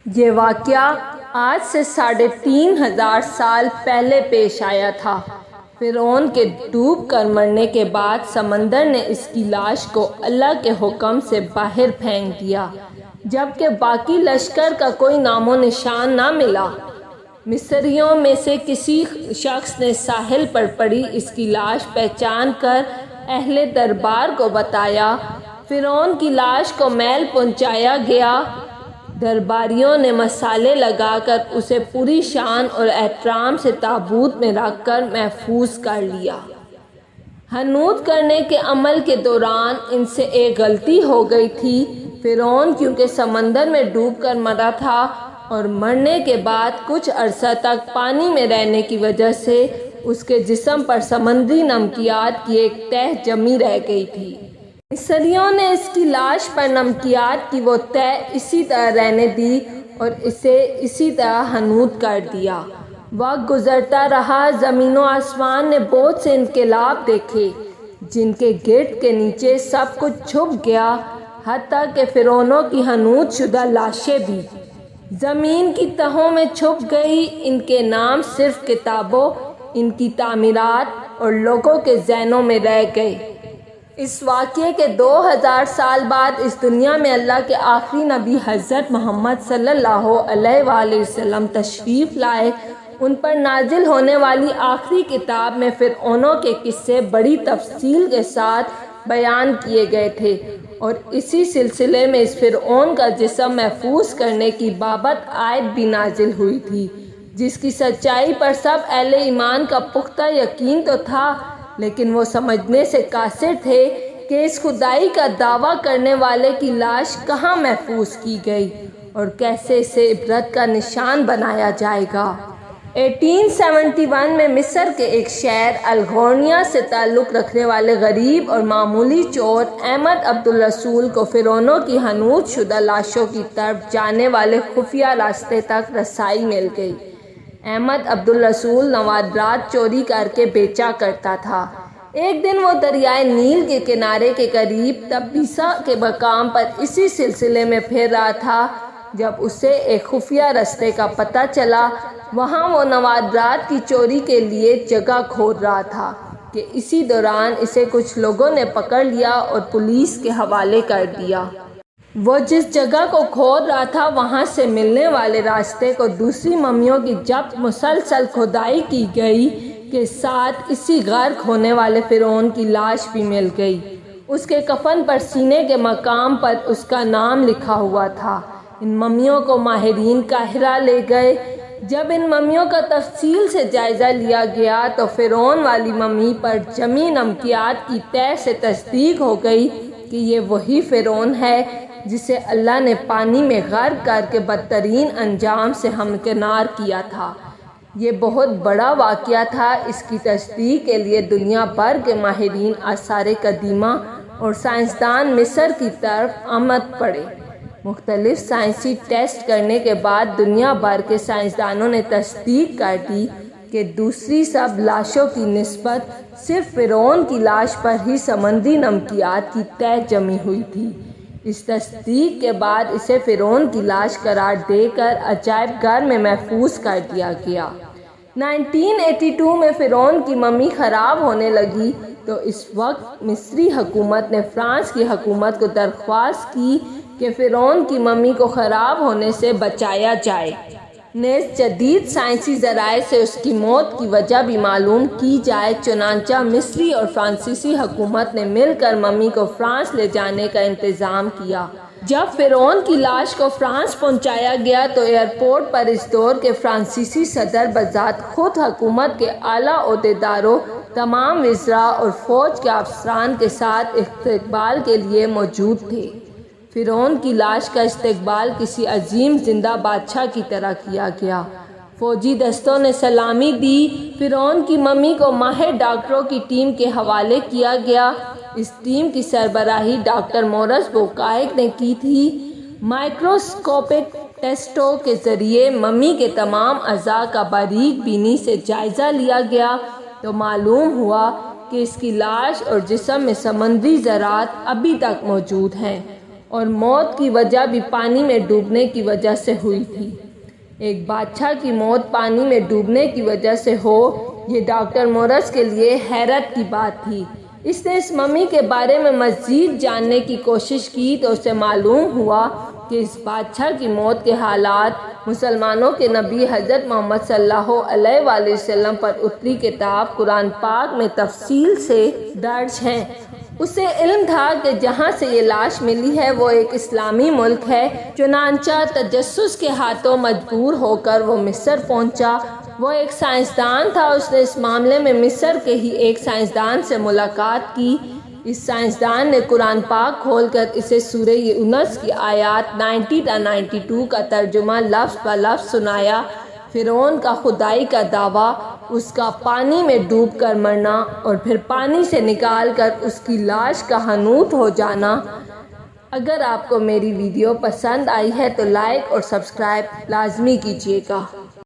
یہ واقعہ آج سے 3500 سال پہلے پیش آیا تھا۔ فرعون کے ڈوب کر مرنے کے بعد سمندر نے اس کی لاش کو اللہ کے حکم سے باہر پھینک دیا، جبکہ باقی لشکر کا کوئی نام و نشان نہ ملا۔ مصریوں میں سے کسی شخص نے ساحل پر پڑی اس کی لاش پہچان کر اہل دربار کو بتایا۔ فرعون کی لاش کو میل پہنچایا گیا۔ درباریوں نے مسالے لگا کر اسے پوری شان اور احترام سے تابوت میں رکھ کر محفوظ کر لیا۔ حنوط کرنے کے عمل کے دوران ان سے ایک غلطی ہو گئی تھی۔ فرعون کیونکہ سمندر میں ڈوب کر مرا تھا اور مرنے کے بعد کچھ عرصہ تک پانی میں رہنے کی وجہ سے اس کے جسم پر سمندری نمکیات کی ایک تہہ جمی رہ گئی تھی۔ مصریوں نے اس کی لاش پر نمکیات کی وہ تہہ اسی طرح رہنے دی اور اسے اسی طرح حنوط کر دیا۔ وقت گزرتا رہا، زمین و آسمان نے بہت سے انقلاب دیکھے جن کے گرد کے نیچے سب کچھ چھپ گیا، حتیٰ کہ فرعونوں کی حنوط شدہ لاشیں بھی زمین کی تہوں میں چھپ گئی۔ ان کے نام صرف کتابوں، ان کی تعمیرات اور لوگوں کے ذہنوں میں رہ گئے۔ اس واقعے کے 2000 سال بعد اس دنیا میں اللہ کے آخری نبی حضرت محمد صلی اللہ علیہ وآلہ وسلم تشریف لائے۔ ان پر نازل ہونے والی آخری کتاب میں فرعونوں کے قصے بڑی تفصیل کے ساتھ بیان کیے گئے تھے، اور اسی سلسلے میں اس فرعون کا جسم محفوظ کرنے کی بابت آیت بھی نازل ہوئی تھی، جس کی سچائی پر سب اہل ایمان کا پختہ یقین تو تھا، لیکن وہ سمجھنے سے قاصر تھے کہ اس خدائی کا دعویٰ کرنے والے کی لاش کہاں محفوظ کی گئی اور کیسے اسے عبرت کا نشان بنایا جائے گا۔ 1871 میں مصر کے ایک شہر الغورنیہ سے تعلق رکھنے والے غریب اور معمولی چور احمد عبدالرسول کو فرعونوں کی حنوط شدہ لاشوں کی طرف جانے والے خفیہ راستے تک رسائی مل گئی۔ احمد عبدالرسول نوادرات چوری کر کے بیچا کرتا تھا۔ ایک دن وہ دریائے نیل کے کنارے کے قریب تبیسا کے مقام پر اسی سلسلے میں پھر رہا تھا جب اسے ایک خفیہ راستے کا پتہ چلا۔ وہاں وہ نوادرات کی چوری کے لیے جگہ کھود رہا تھا کہ اسی دوران اسے کچھ لوگوں نے پکڑ لیا اور پولیس کے حوالے کر دیا۔ وہ جس جگہ کو کھود رہا تھا وہاں سے ملنے والے راستے کو دوسری ممیوں کی جب مسلسل کھدائی کی گئی کے ساتھ اسی غرق ہونے والے فرعون کی لاش بھی مل گئی۔ اس کے کفن پر سینے کے مقام پر اس کا نام لکھا ہوا تھا۔ ان ممیوں کو ماہرین قاہرہ لے گئے۔ جب ان ممیوں کا تفصیل سے جائزہ لیا گیا تو فرعون والی ممی پر جمی نمکیات کی تہہ سے تصدیق ہو گئی کہ یہ وہی فرعون ہے جسے اللہ نے پانی میں غرق کر کے بدترین انجام سے ہمکنار کیا تھا۔ یہ بہت بڑا واقعہ تھا۔ اس کی تصدیق کے لیے دنیا بھر کے ماہرین آثار قدیمہ اور سائنسدان مصر کی طرف آمد پڑے۔ مختلف سائنسی ٹیسٹ کرنے کے بعد دنیا بھر کے سائنسدانوں نے تصدیق کر دی کہ دوسری سب لاشوں کی نسبت صرف فرعون کی لاش پر ہی سمندری نمکیات کی تہہ جمی ہوئی تھی۔ اس تصدیق کے بعد اسے فرعون کی لاش قرار دے کر عجائب گھر میں محفوظ کر دیا گیا۔ 1982 میں فرعون کی ممی خراب ہونے لگی تو اس وقت مصری حکومت نے فرانس کی حکومت کو درخواست کی کہ فرعون کی ممی کو خراب ہونے سے بچایا جائے۔ نیز جدید سائنسی ذرائع سے اس کی موت کی وجہ بھی معلوم کی جائے۔ چنانچہ مصری اور فرانسیسی حکومت نے مل کر ممی کو فرانس لے جانے کا انتظام کیا۔ جب فرعون کی لاش کو فرانس پہنچایا گیا تو ایئرپورٹ پر اس دور کے فرانسیسی صدر بذات خود حکومت کے اعلیٰ عہدیداروں، تمام وزراء اور فوج کے افسران کے ساتھ استقبال کے لیے موجود تھے۔ فرعون کی لاش کا استقبال کسی عظیم زندہ بادشاہ کی طرح کیا گیا۔ فوجی دستوں نے سلامی دی۔ فرعون کی ممی کو ماہر ڈاکٹروں کی ٹیم کے حوالے کیا گیا۔ اس ٹیم کی سربراہی ڈاکٹر مورس بوکائک نے کی تھی۔ مائکروسکوپک ٹیسٹوں کے ذریعے ممی کے تمام اعضاء کا باریک بینی سے جائزہ لیا گیا تو معلوم ہوا کہ اس کی لاش اور جسم میں سمندری ذرات ابھی تک موجود ہیں اور موت کی وجہ بھی پانی میں ڈوبنے کی وجہ سے ہوئی تھی۔ ایک بادشاہ کی موت پانی میں ڈوبنے کی وجہ سے ہو، یہ ڈاکٹر مورس کے لیے حیرت کی بات تھی۔ اس نے اس ممی کے بارے میں مزید جاننے کی کوشش کی تو اسے معلوم ہوا کہ اس بادشاہ کی موت کے حالات مسلمانوں کے نبی حضرت محمد صلی اللہ علیہ وآلہ وسلم پر اتری کتاب قرآن پاک میں تفصیل سے درج ہیں۔ اسے علم تھا کہ جہاں سے یہ لاش ملی ہے وہ ایک اسلامی ملک ہے، چنانچہ تجسس کے ہاتھوں مجبور ہو کر وہ مصر پہنچا۔ وہ ایک سائنسدان تھا، اس نے اس معاملے میں مصر کے ہی ایک سائنسدان سے ملاقات کی۔ اس سائنسدان نے قرآن پاک کھول کر اسے سورہ یونس کی آیات 90 تا 92 کا ترجمہ لفظ بہ لفظ سنایا۔ فرعون کا خدائی کا دعویٰ، اس کا پانی میں ڈوب کر مرنا اور پھر پانی سے نکال کر اس کی لاش کا حنوط ہو جانا۔ اگر آپ کو میری ویڈیو پسند آئی ہے تو لائک اور سبسکرائب لازمی کیجیے گا۔